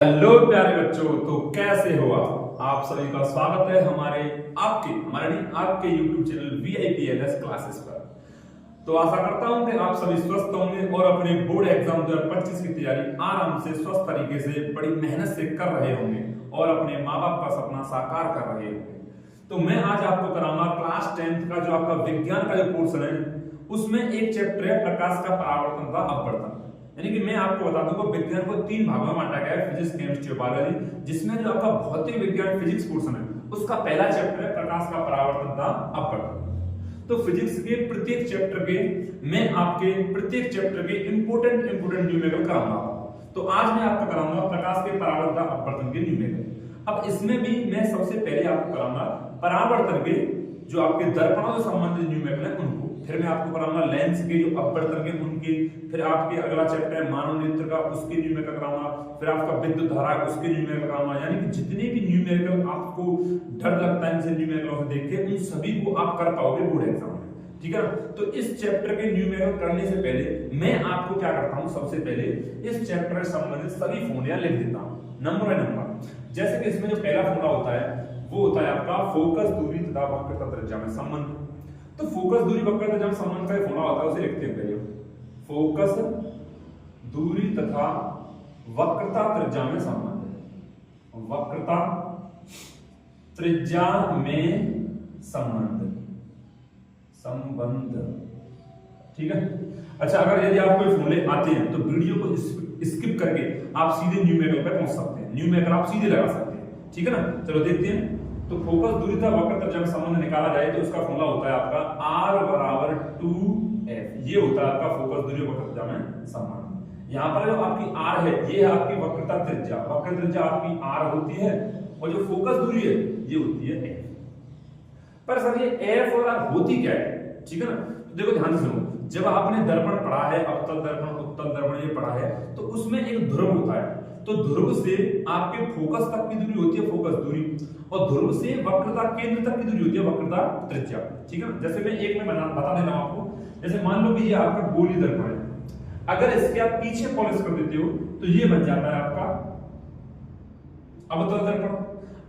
Hello प्यारे बच्चों, तो कैसे हो आप सभी का स्वागत है हमारे आपके YouTube चैनल VIPLS क्लासेस पर। तो आशा करता हूं कि आप सभी स्वस्थ होंगे और अपने बोर्ड एग्जाम 2025 की तैयारी आराम से स्वस्थ तरीके से बड़ी मेहनत से कर रहे होंगे और अपने माँ बाप का सपना साकार कर रहे होंगे। तो मैं आज आपको कराऊंगा क्लास 10th का जो आपका विज्ञान का जो पोर्शन है, उसमें एक चैप्टर है प्रकाश का परावर्तन का अपवर्तन। यानी कि मैं आपको बता दूं कि विज्ञान को तीन भागों में बांटा गया है, फिजिक्स, केमिस्ट्री और बायोलॉजी, जिसमें जो आपका भौतिक विज्ञान फिजिक्स पोर्शन है उसका पहला चैप्टर है प्रकाश का परावर्तन का अपवर्तन। तो फिजिक्स के प्रत्येक चैप्टर के मैं आपके प्रत्येक चैप्टर के इंपोर्टेंट न्यूमेरिकल कराऊंगा। तो आज मैं आपको कराऊंगा प्रकाश के परावर्तन का अपवर्तन के न्यूमेरिकल। अब इसमें भी मैं सबसे पहले आपको कराऊंगा परावर्तन के जो आपके दर्पणों से संबंधित न्यूमेरिकल है उनको, फिर मैं आपको कराऊंगा लेंस के जो अपवर्तन के उनके, फिर आपके अगला चैप्टर है मानव नेत्र का, उसके न्यूमेरिकल कराऊंगा, फिर आपका विद्युत धारा है उसके न्यूमेरिकल कराऊंगा। यानी कि जितने भी न्यूमेरिकल आपको डर लगता है इनसे न्यूमेरिकल से देख के, उन सभी को आप कर पाओगे बोर्ड एग्जाम में, ठीक है। तो इस चैप्टर के न्यूमेरिकल करने से पहले मैं आपको क्या करता हूं, सबसे पहले इस चैप्टर से संबंधित सभी फॉर्मूला लिख देता हूं नंबर बाय नंबर। जैसे कि इसमें जो पहला फॉर्मूला होता है वो होता है आपका फोकस दूरी तथा वक्रता त्रिज्या में संबंध। तो फोकस दूरी वक्रता त्रिज्या में संबंध का फॉर्मूला होता है, उसे लिखते हैं पहले। फोकस दूरी तथा वक्रता त्रिज्या में संबंध, वक्रता त्रिज्या में संबंध, ठीक है। अच्छा, अगर यदि आपको फॉर्मूले आते हैं तो वीडियो को स्किप करके आप सीधे न्यूमेरिकल पे पहुंच सकते हैं, न्यूमेरिकल आप सीधे लगा सकते हैं, ठीक है ना। चलो देखते हैं। तो फोकस दूरी तथा वक्रता त्रिज्या में संबंध निकाला जाए तो उसका फॉर्मूला होता है आपका R बराबर 2F। ये होता है आपका फोकस दूरी वक्रता त्रिज्या में संबंध। यहाँ पर जो आपकी R है ये है आपकी वक्रता त्रिज्या, वक्रता त्रिज्या आपकी R होती है और जो फोकस दूरी है ये होती है F। पर सर ये F और R होती क्या है, ठीक है ना। तो देखो ध्यान से सुनो, जब आपने दर्पण पढ़ा है, अवतल दर्पण, उत्तल दर्पण ये पढ़ा है, तो उसमें एक ध्रुव होता है। तो ध्रुव से आपके फोकस तक की दूरी होती है फोकस दूरी, और ध्रुव से वक्रता केंद्र तक की दूरी होती है वक्रता त्रिज्या, ठीक है। जैसे मैं एक में बता देता हूं आपको। जैसे मान लो कि ये आपका गोली दर्पण है, अगर इसके आप पीछे पॉलिश कर देते हो तो ये बन जाता है आपका अवतल दर्पण।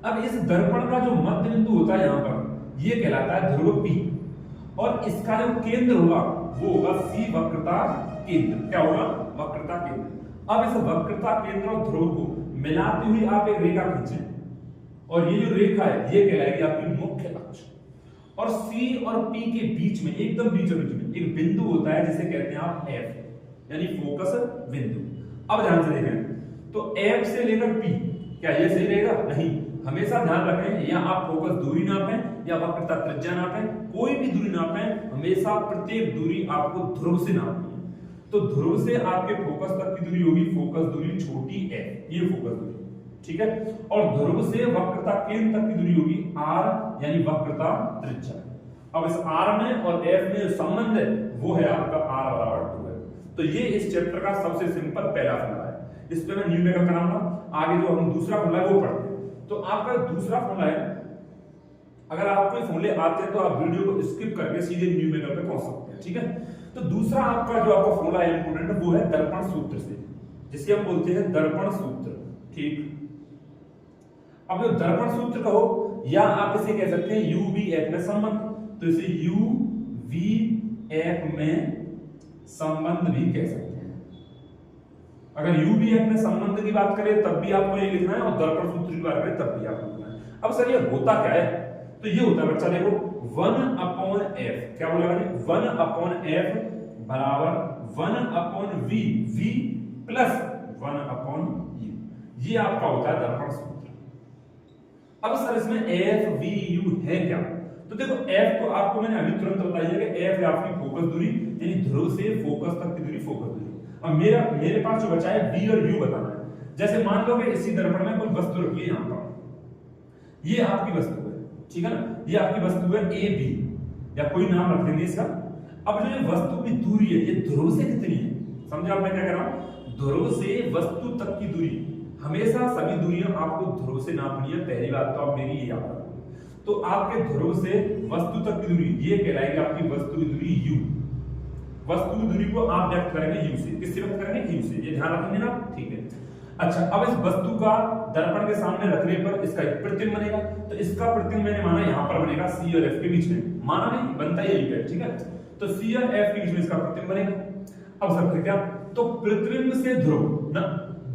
अब इस दर्पण का जो मध्य बिंदु होता है यहाँ पर, ये कहलाता है ध्रुव P, और इसका जो केंद्र होगा वो होगा C, वक्रता केंद्र। क्या होगा? वक्रता केंद्र। अब इस वक्रता केंद्र और ध्रुव को मिलाते हुए आप एक रेखा खींचें, और ये जो रेखा है ये कहलाएगी आपकी मुख्य अक्ष। और C और P के बीच में, एकदम बीच में एक बिंदु होता है जिसे कहते हैं आप F, यानी फोकस बिंदु। अब ध्यान से देखें, तो F से लेकर P, क्या ये सही रहेगा? नहीं। हमेशा ध्यान रखें, या आप फोकस दूरी नापें या वक्रता त्रिज्या नापें, कोई भी दूरी नापें, हमेशा प्रत्येक दूरी आपको ध्रुव से नापनी है। तो ध्रुव से आपके फोकस तक की दूरी होगी फोकस दूरी छोटी f, ये फोकस दूरी, ठीक है। और ध्रुव से वक्रता केंद्र तक की दूरी होगी r, यानी वक्रता त्रिज्या। अब इस r में और f में जो संबंध है वो है आपका r बराबर 2 है। तो ये इस चैप्टर का सबसे सिंपल पहला फॉर्मूला है। इस पे मैं न्यूमेरिकल कराऊंगा, आगे जो हम दूसरा फॉर्मूला है वो पढ़ते हैं। तो आपका दूसरा फॉर्मूला है, अगर आपको फॉर्मूले आते हैं तो आप वीडियो को स्किप करके सीधे न्यूमेरिकल पे पहुंच सकते हैं, ठीक है। तो दूसरा आपका जो आपका फॉर्मूला है इंपोर्टेंट, वो है दर्पण सूत्र से, जिसे हम बोलते हैं दर्पण सूत्र, ठीक। अब जो दर्पण सूत्र कहो, या आप इसे कह सकते हैं UVF में संबंध, तो इसे UVF में संबंध भी कह सकते हैं। अगर UVF में संबंध की बात करें तब भी आपको ये लिखना है, और दर्पण सूत्र की बात करें तब भी आपको लिखना है। अब सर ये होता क्या है? तो ये होता है बच्चा, देखो 1/f, क्या बोला मैंने? 1/f बराबर 1/v, v प्लस 1/u, ये आपका होता है दर्पण सूत्र। अब सर इसमें f, v, u है क्या? तो देखो f तो आपको मैंने अभी तुरंत बताया कि f है आपकी फोकस दूरी, यानी ध्रुव से फोकस तक की दूरी फोकस दूरी। अब मेरे पास जो बचा है v और u बताना है। जैसे मान लो कि इसी दर्पण में कोई वस्तु रखी है, यहाँ पर ये आपकी वस्तु है, ठीक है ना। ये आपकी वस्तु है ए बी, या कोई नाम रख देंगे इसका। अब जो ये वस्तु की दूरी है ये ध्रुव से कितनी है, समझे आप मैं क्या कह रहा हूं? ध्रुव से वस्तु तक की दूरी, हमेशा सभी दूरियां आपको ध्रुव से नापनी है। पहली बात तो आप मेरी ये याद रखो। तो आपके ध्रुव से वस्तु तक की दूरी ये कहलाएगी आपकी वस्तु की दूरी u। वस्तु की दूरी को आप व्यक्त करेंगे u से। किससे व्यक्त करेंगे? u से। ये ध्यान रखेंगे ना, ठीक है। अच्छा, अब इस वस्तु का दर्पण के सामने रखने पर इसका एक प्रतिबिंब बनेगा, तो इसका प्रतिबिंब मैंने माना यहाँ पर बनेगा C और F के बीच में, माना नहीं, बनता यही है, ठीक है। तो C और F के बीच में इसका प्रतिबिंब बनेगा। अब सर फिर क्या, तो प्रतिबिंब से ध्रुव ना,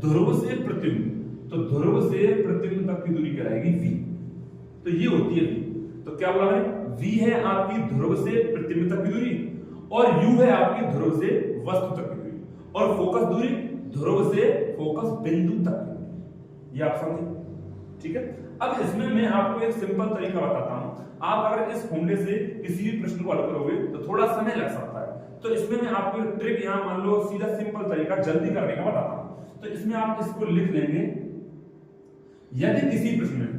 ध्रुव से प्रतिबिंब, तो ध्रुव से प्रतिबिंब तक की दूरी कहलाएगी V, तो ये होती है V। तो क्या बोला मैंने, V है आपकी ध्रुव से प्रतिबिंब तक की दूरी, और U है आपकी ध्रुव से वस्तु तक की दूरी, और फोकस दूरी ध्रुव से फोकस बिंदु तक, ये आप समझे, ठीक है। अब इसमें मैं आपको एक सिंपल तरीका बताता हूं, आप अगर इस फॉर्मूले से किसी भी प्रश्न को हल करोगे तो थोड़ा समय लग सकता है, तो इसमें मैं आपको एक ट्रिक यहां मान लो सीधा सिंपल तरीका जल्दी करने का बताता हूं। तो इसमें आप इसको लिख लेंगे, यदि किसी प्रश्न में,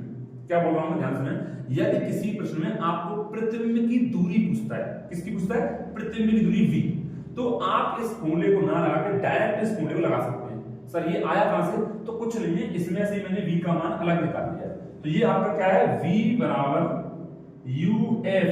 क्या बोल रहा हूं ध्यान सुने, यदि किसी प्रश्न में आपको प्रतिबिंब की दूरी पूछता है, किसकी पूछता है, प्रतिबिंब की दूरी V, तो आप इस फॉर्मूले को ना लगा के डायरेक्ट इस फॉर्मूले को लगा सकते हैं। सर ये आया कहां से, तो कुछ नहीं है, इसमें से मैंने V का मान अलग निकाल लिया है, तो ये आपका क्या है, V बराबर UF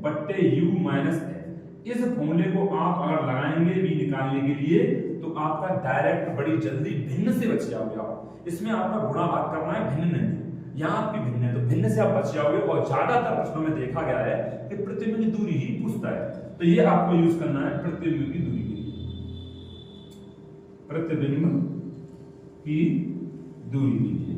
बट्टे U माइनस F। इस फॉर्मूले को आप अगर लगाएंगे V निकालने के लिए, तो आपका डायरेक्ट बड़ी जल्दी भिन्न से बच जाओगे आप। इसमें आपका गुणा भाग करना है, भिन्न नहीं, यहाँ आपकी भिन्न है, तो भिन्न से आप बच जाओगे। और ज्यादातर प्रश्नों में देखा गया है कि प्रतिबिंब की दूरी ही पूछता है, तो ये आपको यूज करना है प्रतिबिंब की दूरी के लिए, प्रतिबिंब की दूरी के लिए,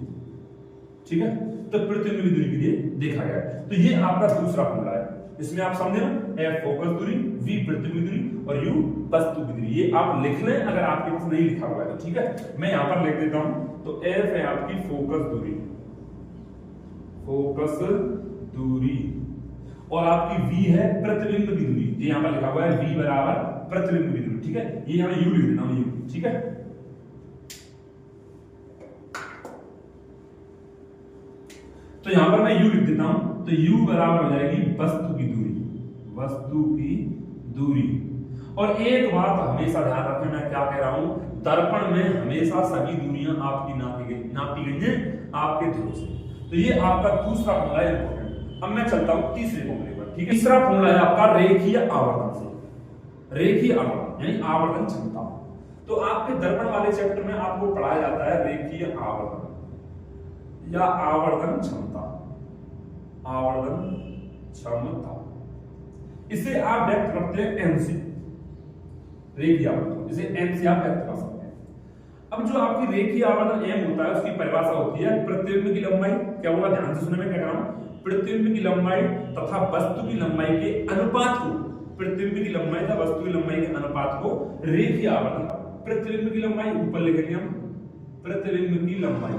ठीक है। तो प्रतिबिंब की दूरी के लिए देखा गया है, तो ये आपका दूसरा फॉर्मूला है। इसमें आप समझे ना, F फोकस दूरी, V प्रतिबिंब की दूरी और U वस्तु की दूरी, ये आप लिख लें अगर आपके पास नहीं लिखा हुआ है तो, ठीक है। मैं यहां पर लिख देता हूं, तो F है आपकी फोकस दूरी, फोकस दूरी, और आपकी V है प्रतिबिंब की दूरी, ये यहां पर लिखा हुआ है V बराबर प्रतिबिंब की दूरी, ठीक है। ये यहां U लिख देता हूं, U, ठीक है। तो यहां पर मैं U लिख देता हूं, तो U बराबर हो जाएगी वस्तु की दूरी, वस्तु की दूरी। और एक बात हमेशा ध्यान रखें, मैं क्या कह रहा हूं, दर्पण में हमेशा सभी दूरियां आपकी नापी गई हैं आपके ध्रुव से। तो ये आपका दूसरा फॉर्मूला है इंपॉर्टेंट। अब मैं चलता हूं तीसरे फॉर्मूले पर, ठीक है। तीसरा फॉर्मूला है आपका रेखीय आवर्धन से, रेखीय आवर्धन यानी आवर्धन क्षमता। तो आपके दर्पण वाले चैप्टर में आपको पढ़ाया जाता है रेखीय आवर्धन या आवर्धन क्षमता, आवर्धन क्षमता, इसे आप व्यक्त करते हैं M से, रेखीय आवर्धन, इसे M से आप व्यक्त कर सकते हैं। अब जो आपकी रेखीय आवर्धन M होता है, उसकी परिभाषा होती है प्रतिबिंब की लंबाई, क्या होगा ध्यान से सुनने में क्या कर रहा हूं, प्रतिबिंब की लंबाई तथा वस्तु की लंबाई के अनुपात को, प्रतिबिंब की लंबाई तथा वस्तु की लंबाई के अनुपात को रेखीय आवर्धन। प्रतिबिंब की लंबाई ऊपर लिखेंगे हम, प्रतिबिंब की लंबाई,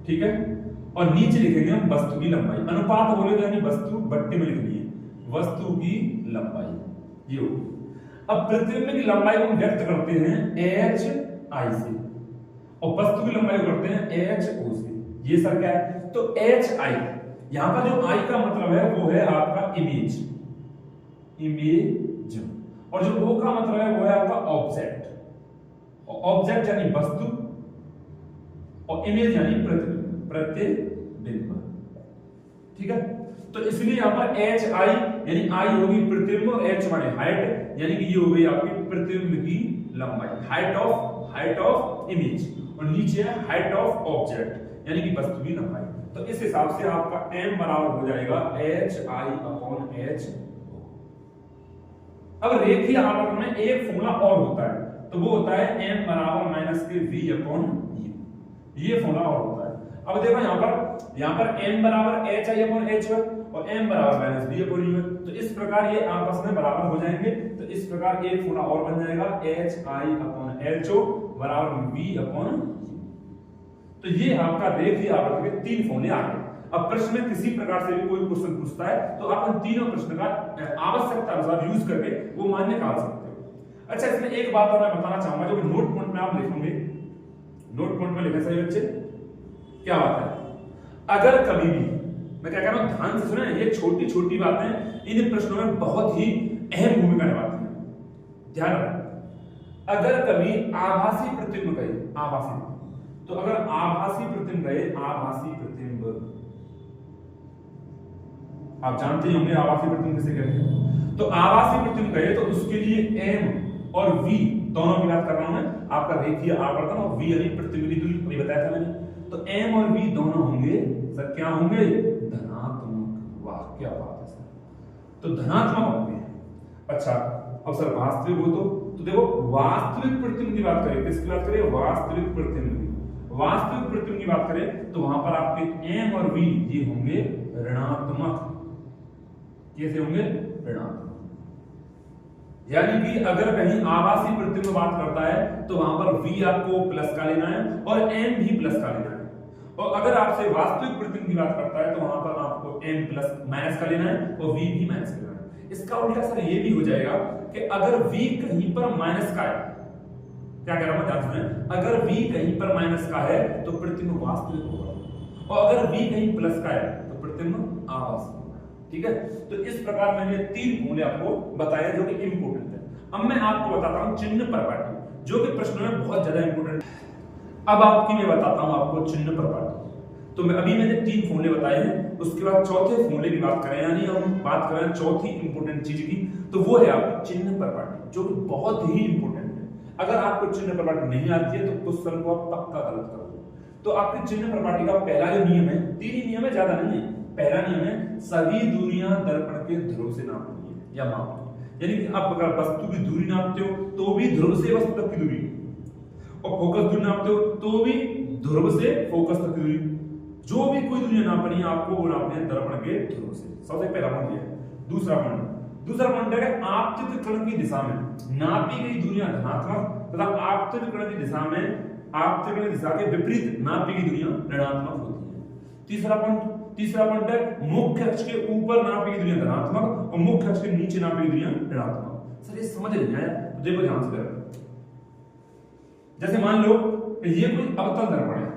ठीक है, और नीचे लिखेंगे हम वस्तु की लंबाई। अनुपात बोले तो यानी वस्तु बट्टे में लिखनी है, वस्तु की लंबाई, ये होगी। अब प्रतिबिंब की लंबाई को हम व्यक्त करते हैं HI से, और वस्तु की लंबाई को करते हैं HO से। ये सर क्या है, तो HI, यहां पर जो I का मतलब है वो है आपका इमेज, इमेज, और जो O का मतलब है वो है आपका ऑब्जेक्ट, और ऑब्जेक्ट यानी वस्तु, और इमेज यानी प्रतिबिंब, प्रतिबिंब, ठीक है। तो इसलिए यहां पर HI यानी I होगी प्रतिबिंब, और H माने हाइट, यानी कि ये हो गई आपकी प्रतिबिंब की लंबाई, हाइट ऑफ इमेज, और नीचे है हाइट ऑफ ऑब्जेक्ट यानी कि वस्तु की लंबाई। तो इस हिसाब से आपका M बराबर हो जाएगा HI/H। अब रेखीय आवर्धन में एक फॉर्मूला और होता है, तो वो होता है M बराबर माइनस के V/U, ये फॉर्मूला और होता है। अब देखो यहां पर M बराबर HI/H है और M बराबर माइनस V/U है, तो इस प्रकार ये आपस में बराबर हो जाएंगे। तो इस प्रकार एक फॉर्मूला और बन जाएगा HI/HO बराबर V/U। तो ये आपका रेखीय आवर्धन के तीन फॉर्मूले आ गए। अब प्रश्न में किसी प्रकार से भी कोई क्वेश्चन पूछता है तो आप इन तीनों प्रश्न का आवश्यकता अनुसार यूज करके वो मान्य निकाल सकते हो। अच्छा, इसमें एक बात और मैं बताना चाहूंगा, जो नोट पॉइंट में आप लिखोगे, नोट पॉइंट में लिखना सही बच्चे, क्या बात है, अगर कभी भी, मैं क्या कह रहा हूं ध्यान से सुने, ये छोटी छोटी बातें इन प्रश्नों में बहुत ही अहम भूमिका निभाती है, ध्यान रखना। अगर कभी आभासी प्रतिबिंब गए, आभासी, तो अगर आभासी प्रतिबिंब गए, आभासी प्रतिबिंब, आप जानते ही होंगे आभासी प्रतिबिंब किसे कहते हैं, तो आभासी प्रतिबिंब गए तो उसके लिए M और V दोनों की बात कर रहा हूं मैं, आपका रेखीय आवर्तन और v यानी प्रतिबिंब दूरी अभी बताया था मैंने। तो m और v दोनों होंगे सर क्या होंगे, धनात्मक। वाह क्या बात है सर, तो धनात्मक होंगे। अच्छा अब सर वास्तविक हो तो देखो वास्तविक प्रतिबिंब की बात करें, किसकी बात करें, वास्तविक प्रतिबिंब। वास्तविक प्रतिबिंब की बात करें तो वहां पर आपके m और v ये होंगे ऋणात्मक। कैसे होंगे, ऋणात्मक। यानी कि अगर कहीं आभासी प्रतिबिंब बात करता है तो वहां पर v आपको प्लस का लेना है और m भी प्लस का लेना है, और अगर आपसे वास्तविक प्रतिबिंब की बात करता है तो वहां पर आपको m प्लस माइनस का लेना है और v भी माइनस का लेना है। इसका उल्टा सर ये भी हो जाएगा कि अगर v कहीं पर माइनस का है, क्या कह रहा हूं ध्यान सुने, अगर v कहीं पर माइनस का है तो प्रतिबिंब वास्तविक होगा, और अगर v कहीं प्लस का है तो प्रतिबिंब आभासी होगा। ठीक है, तो इस प्रकार मैंने 3 फॉर्मूले आपको बताए जो कि इंपॉर्टेंट है। अब मैं आपको बताता हूं चिन्ह प्रपाटी, जो कि प्रश्नों में बहुत ज्यादा इंपॉर्टेंट है। अब आपकी मैं बताता हूं आपको चिन्ह प्रपाटी। तो मैंने 3 फॉर्मूले बताए हैं, उसके बाद चौथे फॉर्मूले की बात करें, यानी हम बात करें चौथी इंपॉर्टेंट चीज की, तो वो है आपकी चिन्ह प्रपाटी, जो कि बहुत ही इंपॉर्टेंट है। अगर आपको चिन्ह प्रपाटी नहीं आती है तो क्वेश्चन को आप पक्का गलत कर दो। तो आपकी चिन्ह प्रपाटी का पहला जो नियम है, 3 ही नियम है, ज्यादा नहीं है। पहला नियम है सभी दूरियां दर्पण के ध्रुव से नापनी है या मापनी, यानी कि आप अगर वस्तु की दूरी नापते हो तो भी ध्रुव से वस्तु तक की दूरी, और फोकस दूरी नापते हो तो भी ध्रुव से फोकस तक की दूरी। जो भी कोई दूरी नापनी है आपको वो नापनी है दर्पण के ध्रुव से। सबसे पहला पॉइंट ये है। दूसरा पॉइंट है आपतित किरण की दिशा में नापी गई दूरियां धनात्मक तथा आपतित किरण की दिशा में आपतित किरण की दिशा के विपरीत नापी गई दूरियां ऋणात्मक होती है। तीसरा पॉइंट है मुख्य अक्ष के ऊपर नापी गई दूरियां धनात्मक और मुख्य अक्ष के नीचे नापी गई दूरियां ऋणात्मक। सर ये समझ नहीं आया तो देखो ध्यान से करो। जैसे मान लो ये कोई अवतल दर्पण है,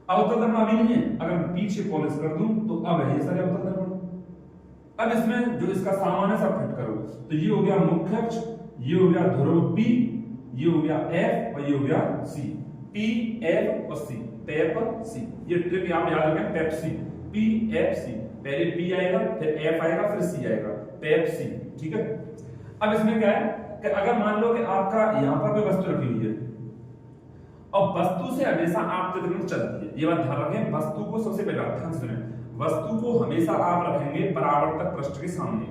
अवतल दर्पण अभी नहीं है, अगर मैं पीछे पॉलिश कर दूं तो अब है ये सारे अवतल दर्पण। अब इसमें जो इसका सामान है सब फिट करो, तो ये हो गया मुख्य अक्ष, ये हो गया ध्रुव P, ये हो गया F और ये हो गया C। P F और C, पेप C। ये ट्रिक आप याद रखें, पेप C, P F C। पहले P आएगा फिर F आएगा फिर C आएगा, पेप C। ठीक है, अब इसमें क्या है कि अगर मान लो कि आपका यहां पर कोई वस्तु रखी हुई है और वस्तु से हमेशा आपतित किरण चलती है, ये बात ध्यान रखें। वस्तु को सबसे पहले ध्यान सुने, वस्तु को हमेशा आप रखेंगे परावर्तक पृष्ठ के सामने,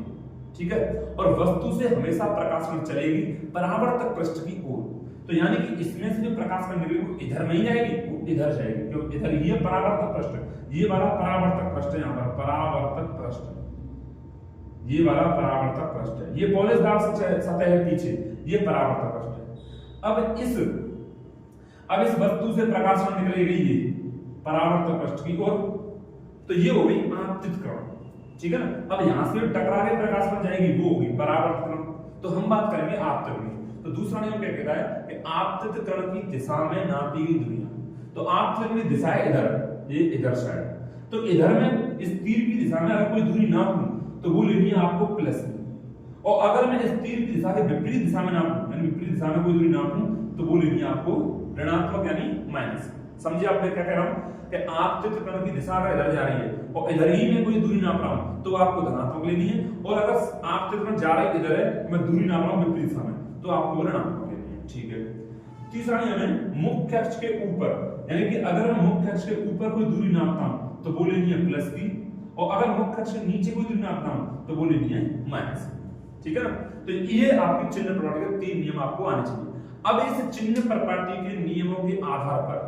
ठीक है, और वस्तु से हमेशा प्रकाश किरण चलेगी परावर्तक पृष्ठ की ओर। तो यानी कि इसमें से जो प्रकाश किरण निकलेगी वो इधर नहीं जाएगी, वो इधर जाएगी, क्योंकि इधर ये परावर्तक पृष्ठ, ये वाला परावर्तक पृष्ठ है, यहाँ पर परावर्तक पृष्ठ, ये वाला परावर्तक पृष्ठ है, ये पॉलिशदार सतह है पीछे, ये परावर्तक पृष्ठ है। अब इस वस्तु से प्रकाश किरण निकलेगी ये परावर्तक पृष्ठ की ओर, तो ये हो गई आपतित किरण, ठीक है ना। अब यहां से टकरा के प्रकाश किरण जाएगी वो होगी परावर्तक किरण। तो हम बात करेंगे आपतित किरण। तो दूसरा नियम क्या कहता है कि आपतित किरण की दिशा में नापी गई दूरियां, तो आपतित किरण की दिशा है इधर, ये इधर साइड, तो इधर में इस तीर की दिशा में अगर कोई दूरी नापूं तो वो लेनी है आपको प्लस की, और अगर मैं इस तीर की दिशा के विपरीत दिशा में नापूं, यानी विपरीत दिशा में कोई दूरी नापूं तो वो लेनी है आपको ऋणात्मक यानी माइनस। समझिए आप मैं क्या कह रहा हूं कि आपतित किरण की दिशा अगर इधर जा रही है और इधर ही में कोई दूरी नाप रहा हूं तो आपको धनात्मक लेनी है, और अगर आपतित किरण जा रही इधर है मैं दूरी नाप रहा हूं विपरीत दिशा में तो आपको ऋणात्मक लेनी है, ठीक है। तीसरा नियम है मुख्य अक्ष के ऊपर, यानी कि अगर मैं मुख्य अक्ष के ऊपर कोई दूरी नापता हूं तो वो लेनी है प्लस की, और अगर मुख्य अक्ष के नीचे कोई दूरी नापता हूं तो वो लेनी है माइनस, ठीक है ना। तो ये आपकी चिन्ह प्रपाटी के 3 नियम आपको आने चाहिए। अब इस चिन्ह प्रपाटी के नियमों के आधार पर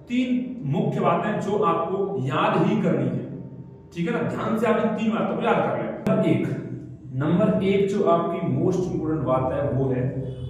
3 मुख्य बातें जो आपको याद ही करनी है, ठीक है ना। ध्यान से आप इन 3 बातों को याद कर लें। नंबर 1 जो आपकी मोस्ट इंपोर्टेंट बात है वो है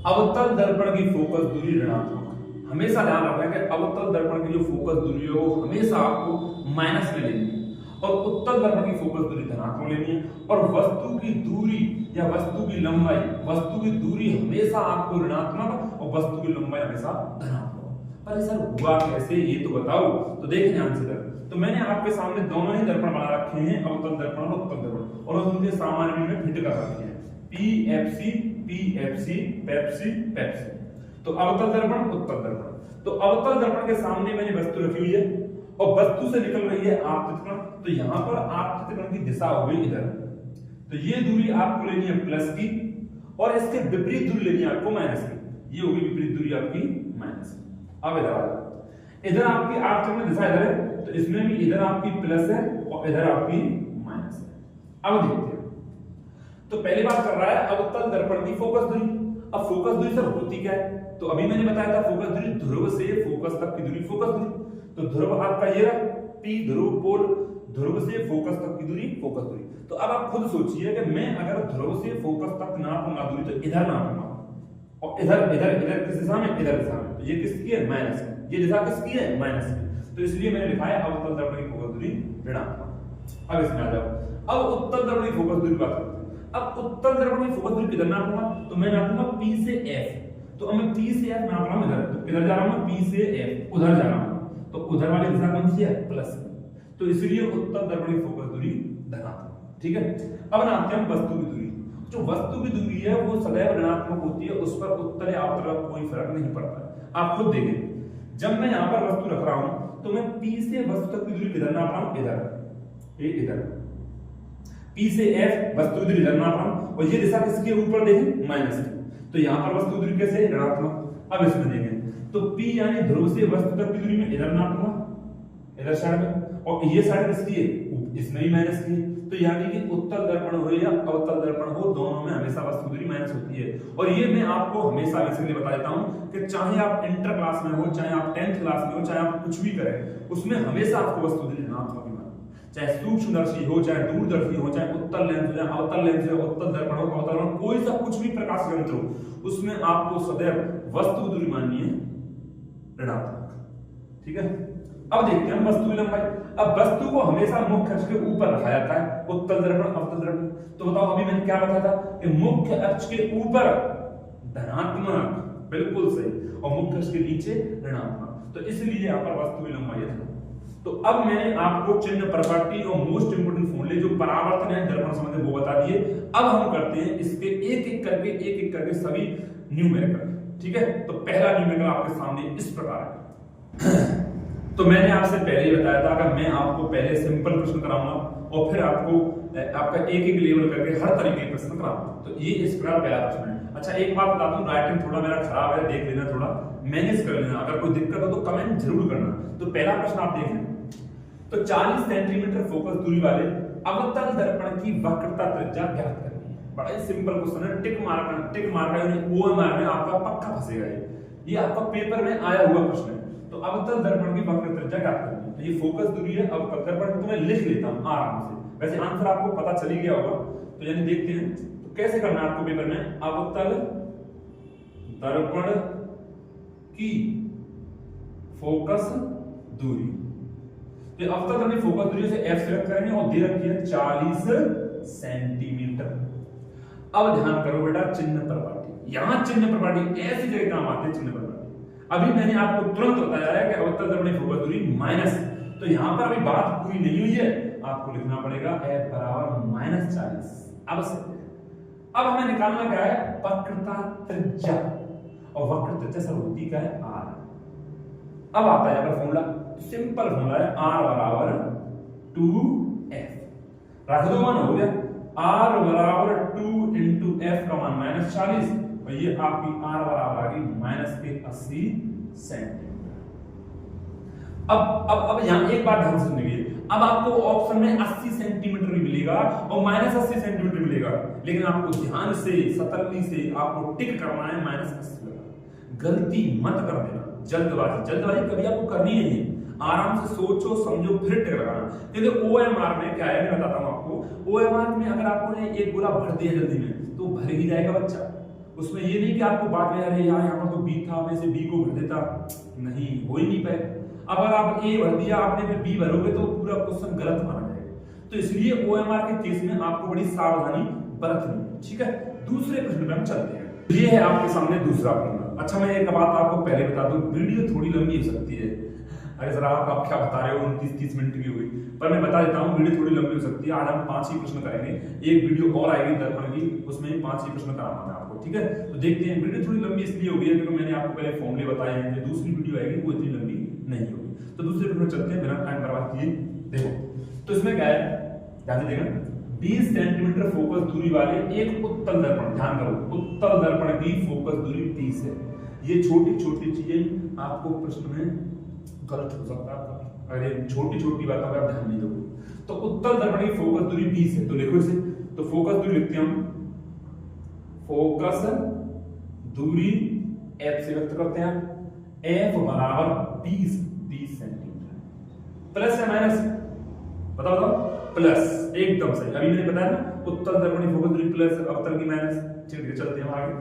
अवतल दर्पण की फोकस दूरी ऋणात्मक। हमेशा ध्यान रखें कि अवतल दर्पण की जो फोकस दूरी है वो हमेशा आपको माइनस में लेनी है, और उत्तल दर्पण की फोकस दूरी धनात्मक लेनी है, और वस्तु की दूरी या वस्तु की लंबाई, वस्तु की दूरी हमेशा आपको ऋणात्मक और वस्तु की लंबाई हमेशा धनात्मक। अरे सर हुआ कैसे ये तो बताओ। तो देखिए ध्यान से, तो मैंने आपके सामने दोनों ही दर्पण बना रखे हैं, अवतल दर्पण और उत्तल दर्पण, और उनके सामान भी मैं फिट कर रखे हैं, PFC PFC पेप्सी पेप्सी। तो अवतल दर्पण उत्तल दर्पण, तो अवतल दर्पण के सामने मैंने वस्तु रखी हुई है और वस्तु से निकल रही है आपतित किरण, तो यहां पर आपतित किरण की दिशा हो गई इधर, तो ये दूरी आपको लेनी है प्लस की, और इसके विपरीत दूरी लेनी है आपको माइनस की। ये होगी विपरीत दूरी आपकी माइनस। अब इधर आ जाओ, इधर आपकी आर्क चक्र में दिशा इधर है, तो इसमें भी इधर आपकी प्लस है और इधर आपकी माइनस है। अब देखते हैं, तो पहली बात कर रहा है अवतल दर्पण की फोकस दूरी। अब फोकस दूरी सर होती क्या है, तो अभी मैंने बताया था फोकस दूरी ध्रुव से फोकस तक की दूरी फोकस दूरी। तो ध्रुव आपका ये रहा P, ध्रुव पोल, ध्रुव से फोकस तक की दूरी फोकस दूरी। तो अब आप खुद सोचिए कि मैं अगर ध्रुव से फोकस तक नापूंगा दूरी तो इधर नापूंगा और इधर इधर इधर किस दिशा में, इधर दिशा में, तो ये किसकी है, माइनस में, ये दिशा किसकी है, माइनस की। तो इसलिए मैंने लिखा है अवतल दर्पण की फोकस दूरी ऋणात्मक। अब इसमें आ जाओ, अब उत्तल दर्पण की फोकस दूरी बात करते हैं। अब उत्तल दर्पण की फोकस दूरी किधर नापूंगा, तो मैं नापूंगा P से F। तो अब मैं P से F नाप रहा हूं इधर, तो किधर जा रहा हूं, P से F उधर जा रहा हूं, तो उधर वाली दिशा कौन सी है, प्लस की। तो इसलिए उत्तल दर्पण की फोकस दूरी धनात्मक। ठीक है, अब नापते हैं वस्तु की दूरी। जो वस्तु की दूरी है वो सदैव ऋणात्मक होती है, उस पर उत्तल या अवतल का कोई फर्क नहीं पड़ता। आप खुद देखें, जब मैं यहाँ पर वस्तु रख रहा हूं तो मैं P से वस्तु तक की दूरी किधर नाप रहा हूं, इधर, ये इधर। P से F वस्तु की दूरी इधर नाप रहा हूं और ये दिशा किसके ऊपर देखें, माइनस की। तो यहाँ पर वस्तु की दूरी कैसे है, ऋणात्मक। अब इसमें देखें तो P यानी ध्रुव से वस्तु तक की दूरी में इधर नापूंगा, इधर साइड में, और ये साइड किसकी है, इसमें ही माइनस की है। तो यानी कि उत्तल दर्पण हो या अवतल दर्पण हो, दोनों में हमेशा वस्तु दूरी माइनस होती है। और ये मैं आपको हमेशा इसलिए बता देता हूं कि चाहे आप इंटर क्लास में हो, चाहे आप 10th क्लास में हो, चाहे आप कुछ भी करें, उसमें हमेशा आपको वस्तु दूरी ऋणात्मक ही माननी। चाहे सूक्ष्मदर्शी हो, चाहे दूरदर्शी हो, चाहे उत्तल लेंस हो, चाहे अवतल लेंस हो, उत्तल दर्पण हो, अवतल दर्पण, कोई सा कुछ भी प्रकाश यंत्र हो, उसमें आपको सदैव वस्तु दूरी माननी है ऋणात्मक। ठीक है, अब देखते हैं वस्तु की लंबाई। अब वस्तु को हमेशा मुख्य अक्ष के ऊपर रखा जाता है, उत्तल दर्पण अवतल दर्पण। तो बताओ अभी मैंने क्या बताया था कि मुख्य अक्ष के ऊपर धनात्मक, बिल्कुल सही, और मुख्य अक्ष के नीचे ऋणात्मक। तो इसलिए यहाँ पर वस्तु की लंबाई है। तो अब मैंने आपको चिन्ह प्रॉपर्टी और मोस्ट इंपोर्टेंट फॉर्मूले जो परावर्तन है दर्पण संबंधी वो बता दिए। अब हम करते हैं इसके एक एक करके सभी न्यूमेरिकल। ठीक है, तो पहला न्यूमेरिकल आपके सामने इस प्रकार है। तो मैंने आपसे पहले ही बताया था कि मैं आपको पहले सिंपल प्रश्न कराऊंगा और फिर आपको आपका एक लेवल करके हर तरीके के प्रश्न कराऊंगा। तो ये इस प्रकार पहला प्रश्न है। अच्छा, एक बात बता दूं, राइटिंग थोड़ा मेरा खराब है, देख लेना, थोड़ा मैनेज कर लेना। अगर कोई दिक्कत हो तो कमेंट जरूर करना। तो पहला प्रश्न आप देखें, तो 40 सेंटीमीटर फोकस दूरी वाले अवतल दर्पण की वक्रता त्रिज्या ज्ञात करनी है। बड़ा ही सिंपल क्वेश्चन है, टिक मार OMR में आपका पक्का फंसेगा। ये आपका पेपर में आया हुआ प्रश्न है। तो अवतल दर्पण की वक्र त्रिज्या ज्ञात करनी है। तो ये फोकस दूरी है अवतल दर्पण, तो मैं लिख लेता हूं आराम से। वैसे आंसर आपको पता चल ही गया होगा, तो यानी देखते हैं तो कैसे करना है आपको पेपर में। अवतल दर्पण की फोकस दूरी, तो अवतल दर्पण की फोकस दूरी से F सेलेक्ट करेंगे और दे रखी है 40 सेंटीमीटर। अब ध्यान करो बेटा, चिन्ह प्रॉपर्टी, यहां चिन्ह प्रॉपर्टी ऐसी जगह काम आते हैं। चिन्ह प्रॉपर्टी अभी मैंने आपको तुरंत बताया है कि अवतल दर्पण की फोकस दूरी माइनस, तो यहां पर अभी बात पूरी नहीं हुई है, आपको लिखना पड़ेगा F बराबर -40। अब हमें निकालना क्या है, वक्रता त्रिज्या, और वक्र त्रिज्या सर होती क्या है, R। अब आता है यहां पर फॉर्मूला, सिंपल फॉर्मूला है R बराबर 2F। रख दो मान, हो गया R बराबर 2 इंटू F का मान -40, और ये आपकी R बराबर आ गई -80 सेंटीमीटर। अब यहां एक बात ध्यान से सुनिए, अब आपको ऑप्शन में 80 सेंटीमीटर भी मिलेगा और -80 सेंटीमीटर मिलेगा, लेकिन आपको ध्यान से सतर्कता से आपको टिक करना है -80 लगा। गलती मत कर देना, जल्दबाजी कभी आपको करनी नहीं है। आराम से सोचो समझो फिर टिक लगाना। क्योंकि OMR में क्या है, मैं बताता हूं आपको। OMR में अगर आपको ने एक गोला भर दिया जल्दी में तो भर ही जाएगा बच्चा। उसमें ये नहीं कि आपको बाद में अरे यार यहाँ पर तो B था, मैं से B को भर देता, नहीं, हो ही नहीं पाए। अब अगर आप A भर दिया आपने, फिर B भरोगे तो पूरा क्वेश्चन गलत माना जाएगा। तो इसलिए OMR के केस में आपको बड़ी सावधानी बरतनी है। ठीक है, दूसरे प्रश्न पे हम चलते हैं। ये है आपके सामने दूसरा प्रश्न। अच्छा, मैं एक बात आपको पहले बता दूं, वीडियो थोड़ी लंबी हो सकती है। अरे सर आप क्या बता रहे हो, 29-30 मिनट की हुई, पर मैं बता देता हूँ वीडियो थोड़ी लंबी हो सकती है। आज हम 5 ही प्रश्न करेंगे, एक वीडियो और आएगी दर्पण की, उसमें 5 ही प्रश्न कराना है आपको। ठीक है, तो देखते हैं। वीडियो थोड़ी लंबी इसलिए होगी क्योंकि मैंने आपको पहले फॉर्मूले बताए हैं, जो दूसरी वीडियो आएगी वो इतनी लंबी नहीं होगी। तो दूसरे प्रश्न चलते हैं बिना टाइम बर्बाद किए। देखो, तो इसमें क्या है, ध्यान से देखना, 20 सेंटीमीटर फोकस दूरी वाले एक उत्तल दर्पण, ध्यान करो उत्तल दर्पण की फोकस दूरी 20 है। ये छोटी छोटी चीजें आपको प्रश्न में गलत हो सकता है, अरे छोटी छोटी बातों का ध्यान नहीं दोगे। तो उत्तल दर्पण की फोकस दूरी 20 है, तो लिखो इसे, तो फोकस दूरी लिखते हैं हम, फोकस दूरी F से व्यक्त करते हैं, F बराबर 20 सेंटीमीटर। प्लस या माइनस बताओ तो, प्लस, एकदम सही। अभी मैंने बताया ना उत्तल दर्पण की फोकस दूरी प्लस, अवतल की माइनस। चलिए चलते हैं आगे।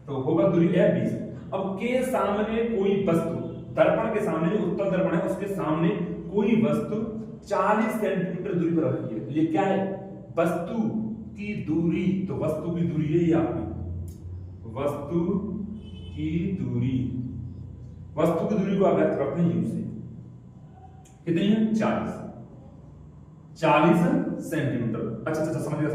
तो फोकस दूरी F 20। अब के सामने कोई वस्तु, दर्पण के सामने जो उत्तल दर्पण है उसके सामने कोई वस्तु 40 सेंटीमीटर दूरी पर रखी है। तो ये क्या है? वस्तु की दूरी। तो वस्तु की दूरी है ये आपकी, वस्तु की दूरी, वस्तु की दूरी को आप व्यक्त करते हैं यू से, कितनी है? 40 सेंटीमीटर। अच्छा समझ गया।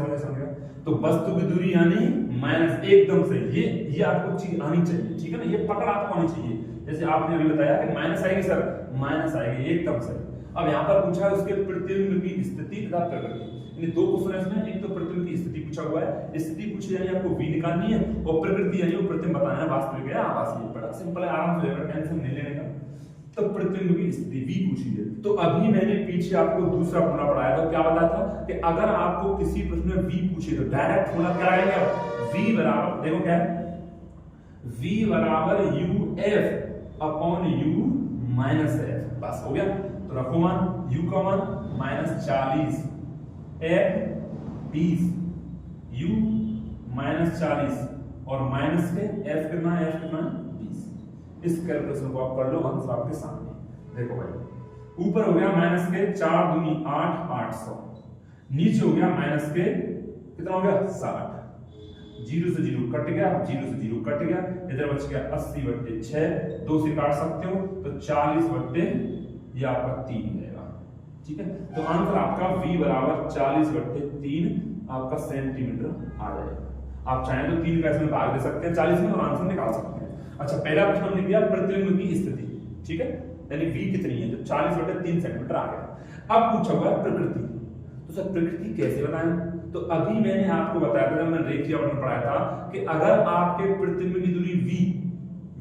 तो वस्तु की दूरी यानी माइनस, एकदम सही। ये आपको चीज आनी चाहिए, ठीक है ना, ये पकड़ आपको आनी चाहिए। जैसे आपने अभी बताया कि माइनस आएगी सर, माइनस आएगी, एकदम सही। अब यहाँ पर पूछा है उसके प्रतिबिंब की स्थिति तथा प्रकृति, यानी दो क्वेश्चन है इसमें। एक तो प्रतिबिंब की स्थिति पूछा हुआ है, स्थिति पूछी यानी आपको v निकालनी है, और प्रकृति यानी वो प्रतिबिंब बताना है वास्तविक है आभासी। बड़ा सिंपल है, आराम से हो जाएगा, टेंशन नहीं लेने का। तो प्रतिबिंब की स्थिति v पूछी है। तो अभी मैंने पीछे आपको दूसरा फॉर्मूला पढ़ाया था, क्या बताया था कि अगर आपको किसी प्रश्न में v पूछे तो डायरेक्ट फॉर्मूला क्या आएगा? v बराबर, देखो क्या है, v बराबर uf upon u minus f। बस हो गया। तो रखो मान, u का मान माइनस 40, f 20, u माइनस 40 और माइनस के f कितना है? f कितना है? 20। इस कैलकुलेशन को आप कर लो, आंसर आपके सामने। देखो भाई, ऊपर हो गया माइनस के 4 दूनी 8, 800, नीचे हो गया माइनस के कितना हो गया? 60। 0 से 0 कट गया, 0 से 0 कट गया, इधर बच गया 80/6, 2 से काट सकते हो तो 40/, ये आपका 3 रहेगा, ठीक है। तो आंसर आपका v बराबर 40/3 आपका सेंटीमीटर आ जाएगा। आप चाहें तो 3 का इसमें भाग दे सकते हैं 40 में और आंसर निकाल सकते हैं। अच्छा, पहला प्रश्न हमने दिया प्रतिबिंब की स्थिति, ठीक है, यानी v कितनी है? तो 40/3 सेंटीमीटर आ गया। अब पूछा हुआ है प्रकृति, तो सर प्रकृति कैसे बताएं? तो अभी मैंने आपको बताया था, जब मैंने रेखीय अपने पढ़ाया था कि अगर आपके प्रतिबिंब की दूरी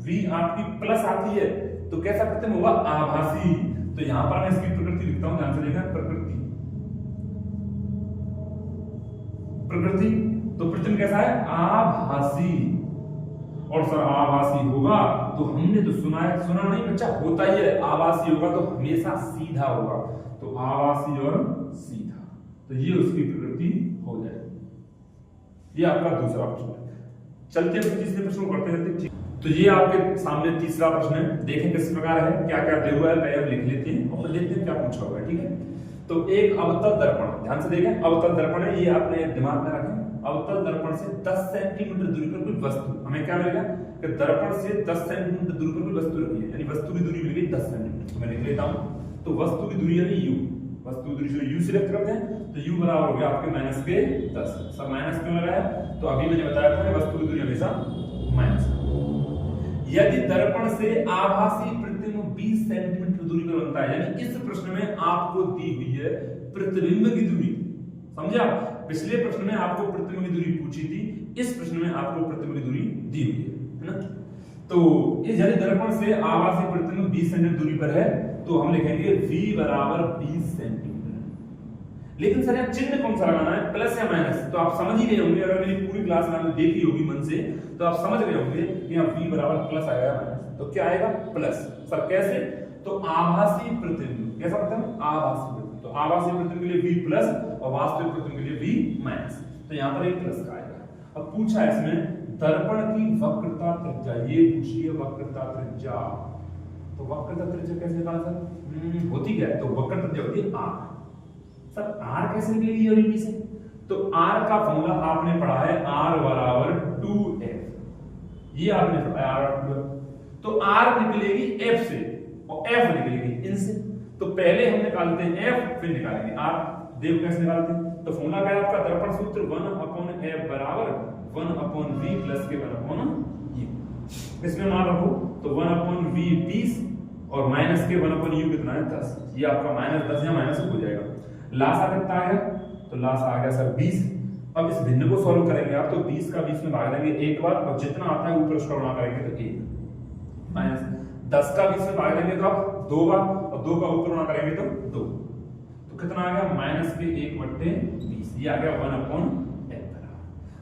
v आपकी प्लस आती है तो कैसा प्रतिबिंब होगा? आभासी। तो यहां पर मैं इसकी प्रकृति लिखता हूं, ध्यान से देखना, प्रकृति। तो प्रतिबिंब कैसा है? आभासी। और सर आभासी होगा तो हमने तो सुना नहीं बच्चा, होता ही है, आभासी होगा तो हमेशा सीधा होगा। तो आभासी और सीधा, तो ये उसकी प्रकृति हो जाएगी। ये आपका दूसरा प्रश्न है। चलते हैं तीसरे प्रश्न को करते हैं। तो ये आपके सामने तीसरा प्रश्न है, देखें किस प्रकार है, क्या क्या दिया हुआ है, पहले हम लिख लेते हैं और फिर देखते हैं क्या पूछा हुआ है, ठीक है। तो एक अवतल दर्पण, ध्यान से देखें, अवतल दर्पण है, ये आपने दिमाग में रखें। अवतल दर्पण से 10 सेंटीमीटर दूरी पर कोई वस्तु, हमें क्या मिलेगा कि दर्पण से 10 सेंटीमीटर दूरी पर कोई वस्तु रखी है, यानी वस्तु की दूरी मिल गई 10 सेंटीमीटर। तो मैं लिख लेता हूं, तो वस्तु की दूरी यानी u, वस्तु की दूरी जो u सिलेक्ट करते हैं, तो u बराबर हो गया आपके माइनस के 10। सब माइनस क्यों लगाया? तो अभी मैंने बताया था वस्तु की दूरी हमेशा माइनस। यदि दर्पण से आभासी प्रतिबिंब 20 सेंटीमीटर दूरी पर बनता है, यानी इस प्रश्न में आपको दी हुई है प्रतिबिंब की दूरी, समझा? पिछले प्रश्न में आपको प्रतिबिंब की दूरी पूछी थी, इस प्रश्न में आपको प्रतिबिंब की दूरी दी हुई है ना। तो इस यदि दर्पण से आभासी प्रतिबिंब 20 सेंटीमीटर दूरी पर है तो हम लिखेंगे v बराबर 20 सेंटीमीटर। लेकिन सर यहाँ चिन्ह कौन सा लगाना है, प्लस या माइनस? तो आप समझ ही गए होंगे, अगर मेरी पूरी क्लास में आपने देखी होगी मन से तो आप समझ गए होंगे कि यहाँ v बराबर प्लस आएगा माइनस, तो क्या आएगा? प्लस। सर कैसे? तो आभासी प्रतिबिंब, कैसा प्रतिबिंब? आभासी प्रतिबिंब। तो आभासी प्रतिबिंब के लिए v प्लस और वास्तविक प्रतिबिंब के लिए v माइनस, तो यहाँ पर एक प्लस का आएगा। अब पूछा है इसमें दर्पण की वक्रता त्रिज्या, ये पूछी है वक्रता त्रिज्या। तो वक्रता त्रिज्या कैसे निकाला सर? होती क्या है? तो वक्रता त्रिज्या होती है r। सर r कैसे निकलेगी और से? तो r का फॉर्मूला आपने पढ़ा है, r बराबर 2f, ये आपने पढ़ा है। तो r निकलेगी f से और f निकलेगी इनसे। तो पहले हम निकालते हैं f, फिर निकालेंगे r। देखो कैसे निकालते हैं। तो फॉर्मूला क्या है आपका? दर्पण सूत्र 1/f बराबर 1/v प्लस के 1/u। इसमें मान रखो तो 1/v 20 और माइनस के 1/u कितना है? 10। ये आपका -10 या -1 हो जाएगा। लासा कितना आएगा? तो लास्ट आ गया सर 20। अब इस भिन्न को सॉल्व करेंगे आप, तो 20 का 20 में भाग देंगे एक बार, और जितना आता है ऊपर उसका गुणा करेंगे तो 1 माइनस 10 का 20 में भाग देंगे तो आप 2 बार, और 2 का ऊपर गुणा करेंगे तो 2, तो कितना आ गया माइनस के 1/20, ये आ गया 1/f।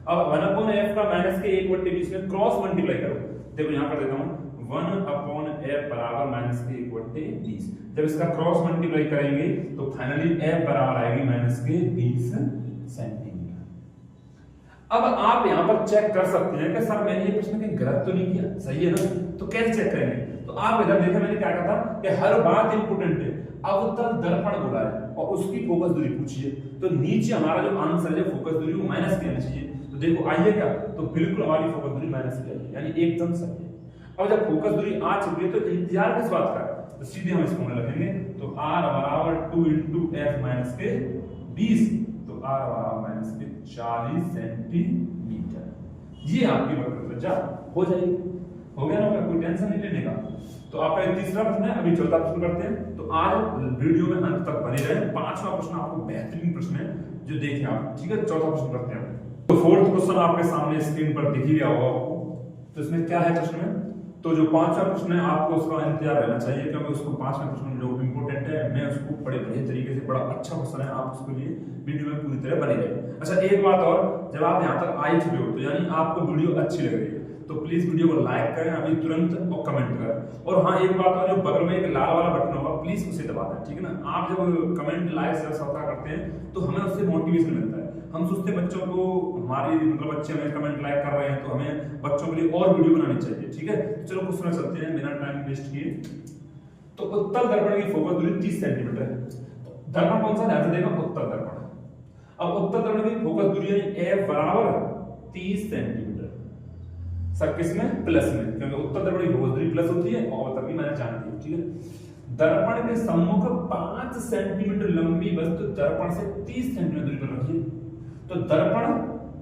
अब 1/f का माइनस के 1/20 में क्रॉस मल्टीप्लाई करो, देखो यहां कर देता हूं 1/f बराबर माइनस के 1/20। जब इसका क्रॉस मल्टीप्लाई करेंगे तो फाइनली f बराबर आएगी माइनस के 20 सेंटीमीटर। अब आप यहां पर चेक कर सकते हैं कि सर मैंने ये प्रश्न कहीं गलत तो नहीं किया, सही है ना? तो कैसे चेक करेंगे? तो आप इधर देखें मैंने क्या कहा था कि हर बात इंपोर्टेंट है। अवतल दर्पण बोला है और उसकी फोकस दूरी पूछी है, तो नीचे हमारा जो आंसर है फोकस दूरी वो माइनस की आनी चाहिए। तो देखो आइए क्या, तो बिल्कुल हमारी फोकस दूरी माइनस की आई, यानी एकदम सही है। अब जब फोकस दूरी आ चुकी है तो इंतजार किस बात का, तो सीधे हम इसको लिखेंगे, तो r बराबर 2 into f माइनस के 20, तो r बराबर माइनस के 40 सेंटीमीटर। ये आपकी वक्रता हो जाएगी, हो गया ना? कोई टेंशन नहीं लेने का। तो आपका तीसरा प्रश्न है, अभी चौथा प्रश्न करते हैं। तो आज वीडियो में अंत तक बने रहे। पांचवा प्रश्न आपको बेहतरीन प्रश्न है जो देखें आप, ठीक है? चौथा प्रश्न करते हैं। तो फोर्थ क्वेश्चन आपके सामने स्क्रीन पर दिख ही गया होगा आपको। तो इसमें क्या है प्रश्न में, तो जो पांचवा प्रश्न है आपको उसका इंतजार रहना चाहिए, क्योंकि उसको पांचवें प्रश्न जो इंपोर्टेंट है, मैं उसको बड़े बढ़िया तरीके से, बड़ा अच्छा क्वेश्चन है, आप उसके लिए वीडियो में पूरी तरह बने रहे। अच्छा एक बात और, जब आप यहाँ तक आ चुके हो तो यानी आपको वीडियो अच्छी लग रही है, तो प्लीज वीडियो को लाइक करें अभी तुरंत और कमेंट करें। और हाँ एक बात और, जो बगल में एक लाल वाला बटन होगा प्लीज उसे दबा दें, ठीक है ना? आप जब कमेंट लाइक शेयर करते हैं तो हमें उससे मोटिवेशन मिलता है। हम सोचते हैं बच्चों को, हमारी मतलब बच्चे हमें कमेंट लाइक कर रहे हैं तो हमें बच्चों के लिए और वीडियो बनानी चाहिए, ठीक है? चलो कुछ समय चलते हैं बिना टाइम वेस्ट किए। तो उत्तल दर्पण की फोकस दूरी 30 सेंटीमीटर है। दर्पण कौन सा, ध्यान से देखना, उत्तल दर्पण। अब उत्तल दर्पण की फोकस दूरी है f बराबर 30 सेंटीमीटर। सर किसमें? प्लस में, क्योंकि उत्तल दर्पण की फोकस दूरी प्लस होती है और तभी मैंने जानती है, ठीक है? दर्पण के सम्मुख 5 सेंटीमीटर लंबी वस्तु दर्पण से 30 सेंटीमीटर दूरी पर रखिए। तो दर्पण,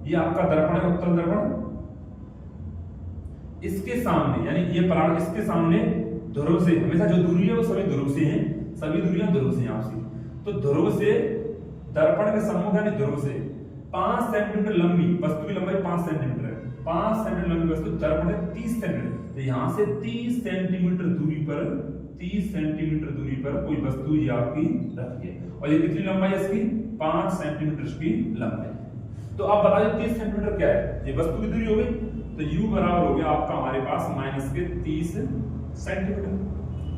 ये आपका दर्पण है उत्तल दर्पण, इसके सामने यानी ये पराग, इसके सामने ध्रुव से, हमेशा जो दूरी है वो सभी ध्रुव से हैं, सभी दूरियां ध्रुव से हैं आपसी। तो ध्रुव से दर्पण के सम्मुख यानी ध्रुव से 5 सेंटीमीटर लंबी वस्तु की लंबाई 5 सेंटीमीटर है, 5 सेंटीमीटर लंबी वस्तु दर्पण है 30 सेंटीमीटर। तो यहां से 30 सेंटीमीटर दूरी पर, 30 सेंटीमीटर दूरी पर कोई वस्तु ये आपकी रखिए, और ये कितनी लंबाई है इसकी? 5 सेंटीमीटर की लंबाई। तो आप बताइए 30 सेंटीमीटर क्या है? ये वस्तु की दूरी हो गई, तो u बराबर हो गया आपका हमारे पास माइनस के 30 सेंटीमीटर,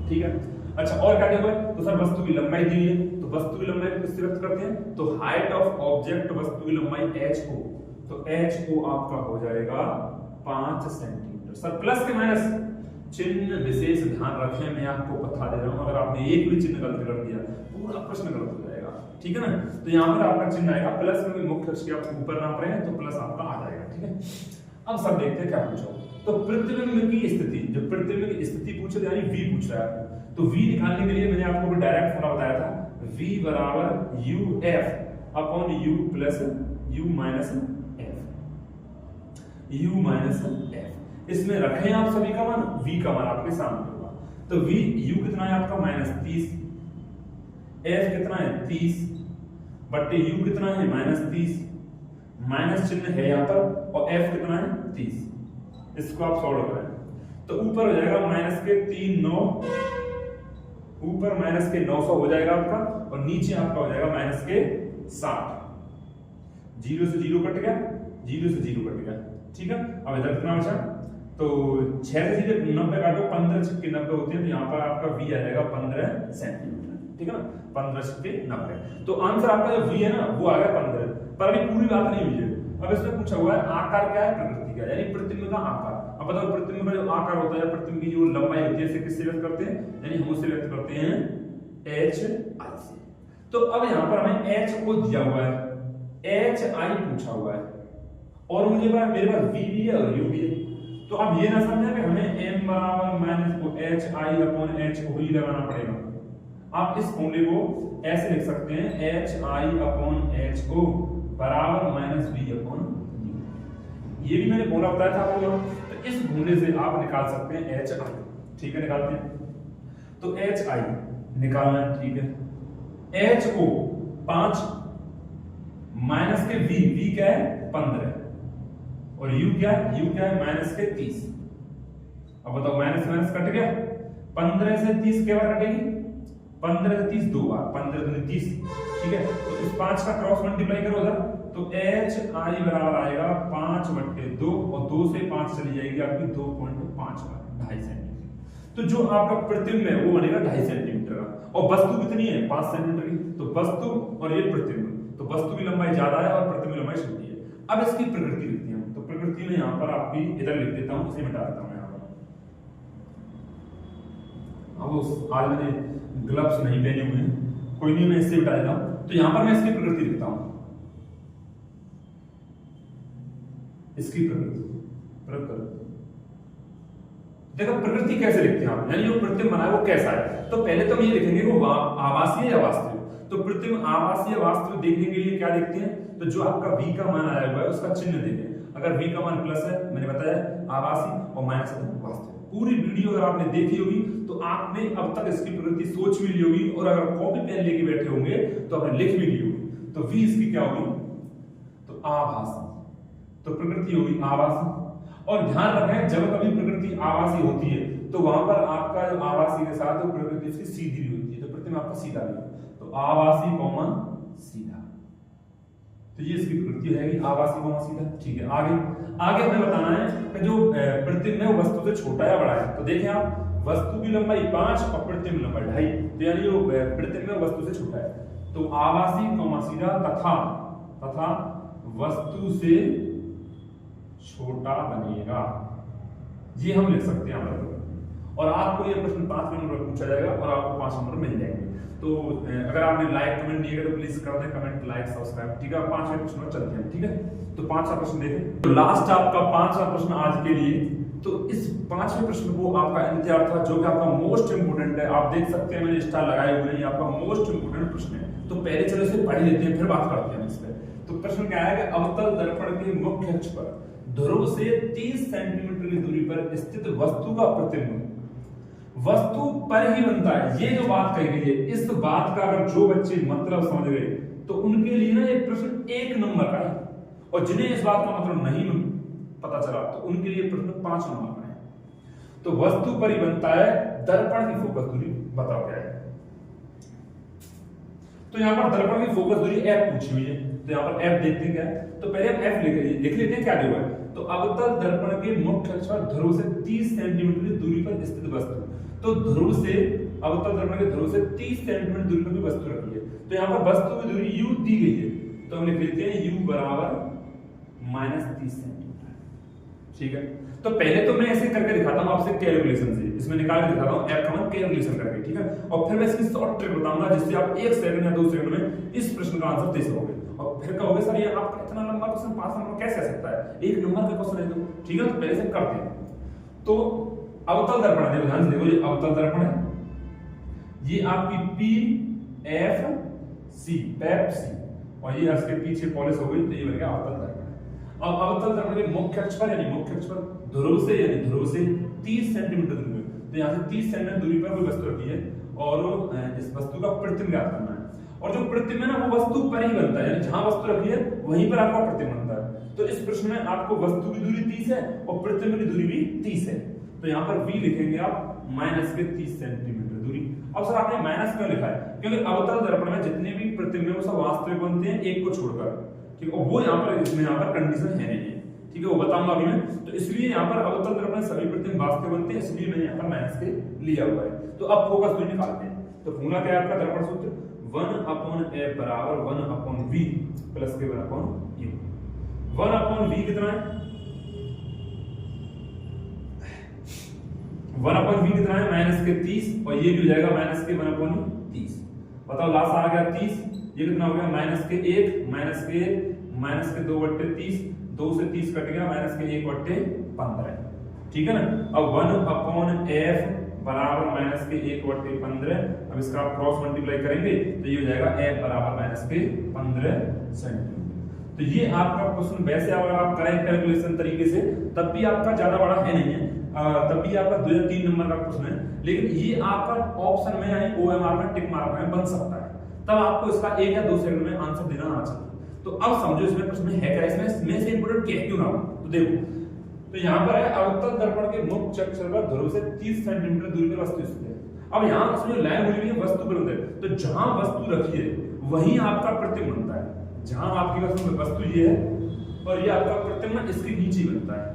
ठीक है? अच्छा और क्या दिया हुआ है? तो सर वस्तु की लंबाई दी है, तो वस्तु की लंबाई को किससे व्यक्त करते हैं? तो हाइट ऑफ ऑब्जेक्ट, वस्तु की लंबाई ho, तो ho आपका हो जाएगा 5 सेंटीमीटर। सर प्लस के माइनस चिन्ह विशेष ध्यान रखें, मैं आपको बता दे रहा हूं, अगर आपने एक भी चिन्ह गलत कर दिया पूरा प्रश्न गलत हो जाएगा, ठीक है ना? तो यहाँ पर आपका चिन्ह आएगा प्लस, में मुख्य अक्षर आप ऊपर नाप रहे हैं तो प्लस आपका आ जाएगा, ठीक है? अब सब देखते हैं क्या पूछा। तो प्रतिबिंब की स्थिति, जो प्रतिबिंब की स्थिति पूछे यानी v पूछ रहा है, तो v निकालने के लिए मैंने आपको डायरेक्ट फॉर्मूला बताया था, v बराबर uf upon u plus u minus f, u minus f। इसमें रखें आप सभी का मान, v का मान आपके सामने होगा। तो v, u कितना है आपका माइनस 30, f कितना है 30 बट्टे u कितना है माइनस 30, माइनस चिन्ह है यहाँ पर, और f कितना है 30। इसको आप सॉल्व करें तो ऊपर हो जाएगा माइनस के 3 9, ऊपर माइनस के 900 हो जाएगा आपका, और नीचे आपका हो जाएगा माइनस के 60। 0 से 0 कट गया, 0 से 0 कट गया, ठीक है? अब इधर कितना बचा? तो 6 से सीधे 90 काटो, 15 छक्के 90 होते हैं, तो यहाँ पर आपका v आ जाएगा 15 सेंटीमीटर, ठीक है ना? 15 छक्के 90। तो आंसर आपका जो v है ना वो आ गया 15, पर अभी पूरी बात नहीं हुई है। अब इसमें पूछा हुआ है आकार क्या है, प्रकृति क्या है, यानी प्रतिबिंब का आकार। अब बताओ प्रतिबिंब का जो आकार होता है, प्रतिबिंब की जो लंबाई होती है, इसे किससे व्यक्त करते हैं? यानी हम उससे व्यक्त करते हैं h i से। तो अब यहाँ पर हमें h को दिया हुआ है, h i पूछा हुआ है, और मुझे मेरे पास v भी है और u भी है। तो अब ये ना समझा कि हमें m बराबर माइनस को h i upon h o ही लगाना पड़ेगा। आप इस फॉर्मूले को ऐसे लिख सकते हैं, h i upon h o बराबर माइनस v अपॉन u। ये भी मैंने फॉर्मूला बताया था आपको, तो इस फॉर्मूले से आप निकाल सकते हैं h i, ठीक है? निकालते हैं तो h i निकालना है, ठीक है? h o 5 माइनस के v क्या है 15 और u क्या है माइनस के 30। अब बताओ माइनस माइनस कट गया, 15 से 30 क्या बार कटेगी, 15 से 30 दो बार, 15 दूनी 30, ठीक है। तो इस 5 का क्रॉस मल्टीप्लाई करो उधर, तो h i बराबर आएगा 5/2 और 2 से 5 चली जाएगी आपकी 2.5 बार, 2.5 सेंटीमीटर। तो जो आपका प्रतिबिंब है वो बनेगा 2.5 सेंटीमीटर का। और वस्तु कितनी है 5 सेंटीमीटर की, तो वस्तु और ये प्रतिबिंब, तो वस्तु की लंबाई ज्यादा है और प्रतिबिंब लंबाई छोटी है। अब इसकी प्रकृति लिखते हैं, तो प्रकृति में यहाँ पर आपकी इधर लिख देता हूँ, इसे मिटा देता हूँ यहाँ पर। अब आज मैंने ग्लव्स नहीं पहने हुए हैं, कोई नहीं, मैं इससे मिटा देता हूँ। तो यहाँ पर मैं इसकी प्रकृति लिखता हूँ, इसकी प्रकृति देखो प्रकृति कैसे लिखते हैं आप, यानी जो प्रतिबिंब बना है वो कैसा है। तो पहले तो हम ये लिखेंगे वो आभासीय या वास्तविक। तो प्रतिबिंब आभासीय वास्तविक देखने के लिए क्या देखते हैं, तो जो आपका v का मान आया हुआ है उसका चिन्ह देखें। अगर v का मान प्लस है, मैंने बताया आभासी, और माइनस है वास्तविक। पूरी वीडियो अगर आपने देखी होगी तो आपने अब तक इसकी प्रकृति सोच भी ली होगी, और अगर कॉपी पेन लेके बैठे होंगे तो आपने लिख भी ली होगी। तो v इसकी क्या होगी, तो आभासी, तो प्रकृति होगी आभासी। और ध्यान रखें जब कभी प्रकृति आभासी होती है तो वहां पर आपका जो आभासी के साथ वो प्रकृति उसकी सीधी भी होती है, तो प्रतिबिंब आपका सीधा भी है। तो आभासी कॉमा सीधा, तो ये इसकी प्रकृति रहेगी आभासी कॉमा सीधा, ठीक है। आगे हमें बताना है कि जो प्रतिबिंब है वो वस्तु से छोटा या बड़ा है। तो देखें आप, वस्तु की लंबाई 5 और प्रतिबिंब लंबाई 2.5, तो यानी वो प्रतिबिंब वस्तु से छोटा है। तो आभासी कॉमा सीधा तथा वस्तु से छोटा बनेगा, ये हम लिख सकते हैं यहाँ पर। और आपको ये प्रश्न 5 नंबर पर पूछा जाएगा और आपको 5 नंबर मिल जाएंगे। तो अगर आपने लाइक कमेंट दिए तो प्लीज कर दें कमेंट, लाइक, सब्सक्राइब, ठीक है। 5वें प्रश्न पर चलते हैं, ठीक है। तो 5वां प्रश्न देखें, तो लास्ट आपका 5वां प्रश्न आज के लिए। तो इस 5वें प्रश्न को आपका इंतजार था, जो कि आपका मोस्ट इंपोर्टेंट है। आप देख सकते हैं मैंने स्टार लगाए हुए हैं, आपका मोस्ट इंपोर्टेंट प्रश्न है। तो पहले चलो इसे पढ़ लेते हैं, फिर बात करते हैं इस पर। तो प्रश्न क्या है कि अवतल दर्पण के मुख्य अक्ष पर ध्रुव से 30 सेंटीमीटर की दूरी पर स्थित वस्तु का प्रतिबिंब वस्तु पर ही बनता है। ये जो बात कही गई है, इस बात का अगर जो बच्चे मतलब समझ गए तो उनके लिए ना ये प्रश्न 1 नंबर का है, और जिन्हें इस बात का मतलब नहीं पता चला तो उनके लिए प्रश्न 5 नंबर का है। तो वस्तु पर ही बनता है, दर्पण की फोकस दूरी बताओ क्या है। तो यहाँ पर दर्पण की फोकस दूरी f पूछी हुई है, तो यहाँ पर f देखते हैं क्या है। तो पहले हम f लिख लेते हैं क्या दिया हुआ है। तो अवतल दर्पण के मुख्य अक्ष पर ध्रुव से 30 सेंटीमीटर की दूरी पर स्थित वस्तु, तो ध्रुव से अवतल दर्पण के ध्रुव से 30 सेंटीमीटर दूरी पर भी वस्तु रखी है। तो यहाँ पर वस्तु की दूरी u दी गई है, तो हम लिख लेते हैं u बराबर -30 सेंटीमीटर, ठीक है। तो पहले तो मैं ऐसे करके दिखाता हूँ आपसे कैलकुलेशन से, इसमें निकाल के दिखाता हूँ f का मान कैलकुलेशन करके, ठीक है। और फिर मैं इसकी शॉर्ट ट्रिक बताऊंगा जिससे आप 1 सेकंड या 2 सेकंड में इस प्रश्न का आंसर दे सकोगे। और फिर कहोगे सर ये आपका इतना लंबा क्वेश्चन 5 नंबर कैसे आ सकता है, 1 नंबर का क्वेश्चन है तो, ठीक है। तो पहले से करते हैं। तो अवतल दर्पण है, ध्यान से देखो, ये अवतल दर्पण है, ये आपकी पेप्सी, और ये इसके पीछे पॉलिश हो गई, तो ये बन गया अवतल दर्पण। अब अवतल दर्पण के मुख्य अक्ष पर, यानी मुख्य अक्ष पर ध्रुव से 30 सेंटीमीटर दूरी पर, तो यहाँ से 30 सेंटीमीटर दूरी पर कोई वस्तु रखी है और इस वस्तु का प्रतिबिंब ज्ञात करना है। और जो प्रतिबिंब है ना वो वस्तु पर ही बनता है, यानी जहां वस्तु रखी है वहीं पर आपका प्रतिबिंब बनता है। तो इस प्रश्न में आपको वस्तु की दूरी 30 है और प्रतिबिंब की दूरी भी 30 है। तो यहाँ पर v लिखेंगे आप -30 सेंटीमीटर दूरी। अब सर आपने माइनस क्यों लिखा है, क्योंकि अवतल दर्पण में जितने भी प्रतिबिंब वो सब वास्तविक बनते हैं, एक को छोड़कर, ठीक है। वो यहाँ पर इसमें यहाँ पर कंडीशन है नहीं है, ठीक है, वो बताऊंगा अभी मैं। तो इसलिए यहाँ पर अवतल दर्पण सभी प्रतिबिंब वास्तविक बनते हैं, इसलिए मैंने यहाँ पर माइनस के लिया हुआ है। तो अब फोकस दूरी निकालते हैं। तो फॉर्मूला क्या है आपका दर्पण सूत्र, 1/f बराबर 1/v प्लस के 1/u। 1/v कितना है, 1/v कितना है -30, और ये भी हो जाएगा -1/30। बताओ लास्ट आ गया 30, ये कितना हो गया -1 -2/30, 2 से 30 कट गया -1/15, ठीक है ना। अब 1/f बराबर -1/15, अब इसका आप क्रॉस मल्टीप्लाई करेंगे तो ये हो जाएगा f बराबर -15 सेंटीमीटर। तो ये आपका क्वेश्चन वैसे अगर आप करें कैलकुलेशन तरीके से तब भी आपका ज्यादा बड़ा है नहीं है, तब भी आपका 2 या 3 नंबर का क्वेश्चन है, लेकिन ये आपका ऑप्शन में यानी OMR में टिक मार्क में बन सकता है, तब आपको इसका 1 या 2 सेकंड में आंसर देना आना चाहिए। तो तो अब समझो इसमें प्रश्न में है क्या, इसमें से इंपोर्टेंट क्या क्यों ना हो। तो देखो, तो यहाँ पर है अवतल दर्पण के मुख्य अक्ष पर ध्रुव से 30 सेंटीमीटर दूरी पर वस्तु स्थित है। अब यहाँ इसमें जो लाइन बोली है वस्तु पर है, तो जहां वस्तु रखी है वहीं आपका प्रतिबिंब बनता है। जहां आपकी वस्तु ये है और ये आपका प्रतिबिंब इसके नीचे बनता है।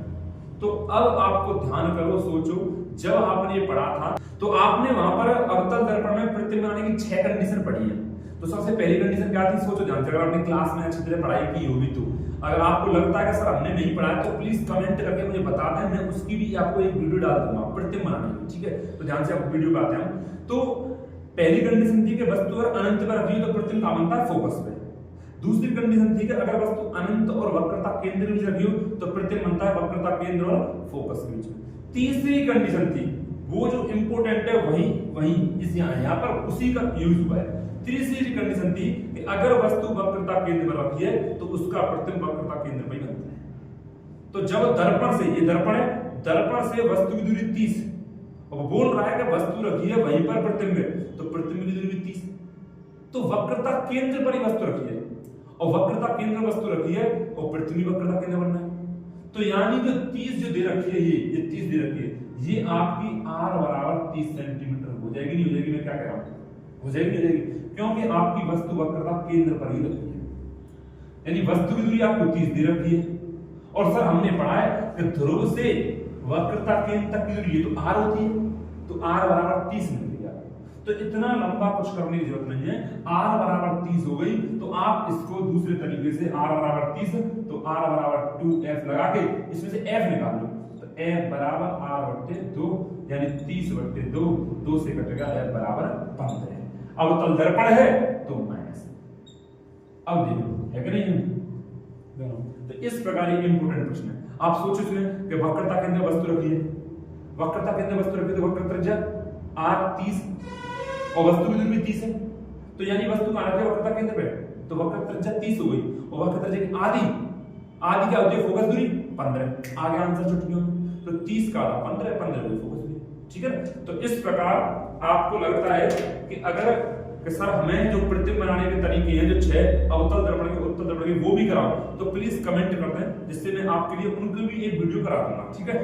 तो अब आपको ध्यान करो, सोचो, जब आपने ये पढ़ा था तो आपने वहां पर अवतल दर्पण में प्रतिबिंब बनाने की 6 कंडीशन पढ़ी है। तो सबसे पहली कंडीशन क्या थी, सोचो ध्यान से, अगर आपने क्लास में अच्छी तरह पढ़ाई की होगी तो। अगर आपको लगता है कि सर हमने नहीं पढ़ा तो प्लीज कमेंट करके मुझे बता दें, मैं उसकी भी आपको एक वीडियो डाल दूंगा प्रतिबिंब बनाने की, ठीक है। तो ध्यान से आप वीडियो पे आते हैं। तो पहली कंडीशन थी कि वस्तु अगर अनंत पर रखी तो प्रतिबिंब कहाँ बनता है, फोकस पे। दूसरी कंडीशन थी कि अगर वस्तु अनंत और वक्रता केंद्र के बीच रखी हो तो प्रतिबिंब बनता है वक्रता केंद्र और फोकस के बीच में। तीसरी कंडीशन थी, वो जो इंपोर्टेंट है वही इस यहाँ पर उसी का यूज हुआ है। तीसरी कंडीशन थी कि अगर वस्तु वक्रता केंद्र पर रखी है तो उसका प्रतिबिंब वक्रता केंद्र पर ही बनता है। तो जब दर्पण से, ये दर्पण है, दर्पण से वस्तु की दूरी 30, और बोल रहा है कि वस्तु रखी है वहीं पर प्रतिबिंब है, तो प्रतिबिंब की दूरी 30, तो वक्रता केंद्र पर ही वस्तु रखी है और वक्रता केंद्र वस्तु रखी है और प्रतिबिंब वक्रता केंद्र बनना है। तो यानी जो 30 जो दे रखी है, ये 30 दे रखी है, ये आपकी r बराबर 30 सेंटीमीटर हो जाएगी, नहीं हो जाएगी, मैं क्या कह रहा हूं, हो जाएगी, नहीं जाएगी, क्योंकि आपकी वस्तु वक्रता केंद्र पर ही रखी है। यानी वस्तु की दूरी आपको 30 दे रखी है। और सर हमने पढ़ा है कि ध्रुव से वक्रता केंद्र तक की दूरी ये तो r होती है, तो r बराबर 30 मिल गया। तो इतना लंबा कुछ करने की जरूरत नहीं है, r बराबर 30 हो गई। तो आप इसको दूसरे तरीके से r बराबर 30, तो r बराबर 2f लगा के इसमें से f निकाल लो, तो f बराबर r बट्टे 2, यानी 30 बट्टे 2, 2 से कटेगा, f बराबर 15। अब तल दर्पण है तो माइनस। अब देखो है कि नहीं, तो इस प्रकार ये इंपोर्टेंट प्रश्न है। आप सोचो इसमें कि वक्रता केंद्र वस्तु रखी है, वक्रता केंद्र वस्तु रखी है, तो वक्र त्रिज्या r 30 और वस्तु की दूरी 30 है, तो यानी वस्तु कहां रखी है, वक्रता केंद्र पे, तो वक्र त्रिज्या 30 हो गई। और वक्र त्रिज्या की आधी क्या होती है, फोकस दूरी 15। आगे आंसर चुटकियों में, तो 30 का आधा 15, 15 हुई फोकस दूरी, ठीक है। तो इस प्रकार आपको लगता है कि अगर कि सर हमें जो प्रतिबिंब बनाने के तरीके हैं, जो 6 अवतल दर्पण के, उत्तल दर्पण के, वो भी कराओ, तो प्लीज कमेंट कर दें, जिससे मैं आपके लिए उनकी भी एक वीडियो करा दूंगा, ठीक है।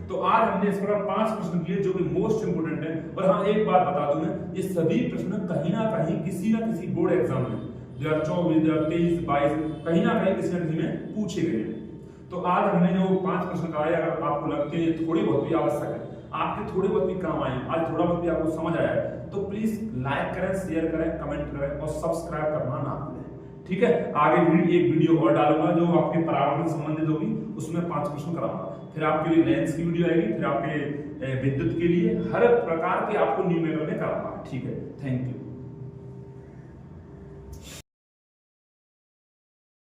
तो आज हमने इस प्रकार 5 प्रश्न किए जो कि मोस्ट इंपोर्टेंट है। और हाँ, एक बात बता दूं मैं, ये सभी प्रश्न कहीं ना कहीं किसी ना किसी बोर्ड एग्जाम में 2024, 2023, 22 कहीं ना कहीं किसी ना किसी में पूछे गए हैं। तो आज हमने जो 5 प्रश्न कराए, अगर आपको लगते हैं थोड़ी बहुत भी आवश्यक है, आपके थोड़े बहुत भी काम आए, आज थोड़ा बहुत भी आपको समझ आया है, तो प्लीज लाइक करें, शेयर करें, कमेंट करें और सब्सक्राइब करना ना भूलें, ठीक है। आगे भी एक वीडियो और डालूंगा जो आपके परावर्तन से संबंधित होगी, उसमें 5 प्रश्न कराऊंगा। फिर आपके लिए लेंस की वीडियो आएगी, फिर आपके विद्युत के लिए हर प्रकार के आपको न्यूमेरिकल में कराऊंगा, ठीक है। Thank you.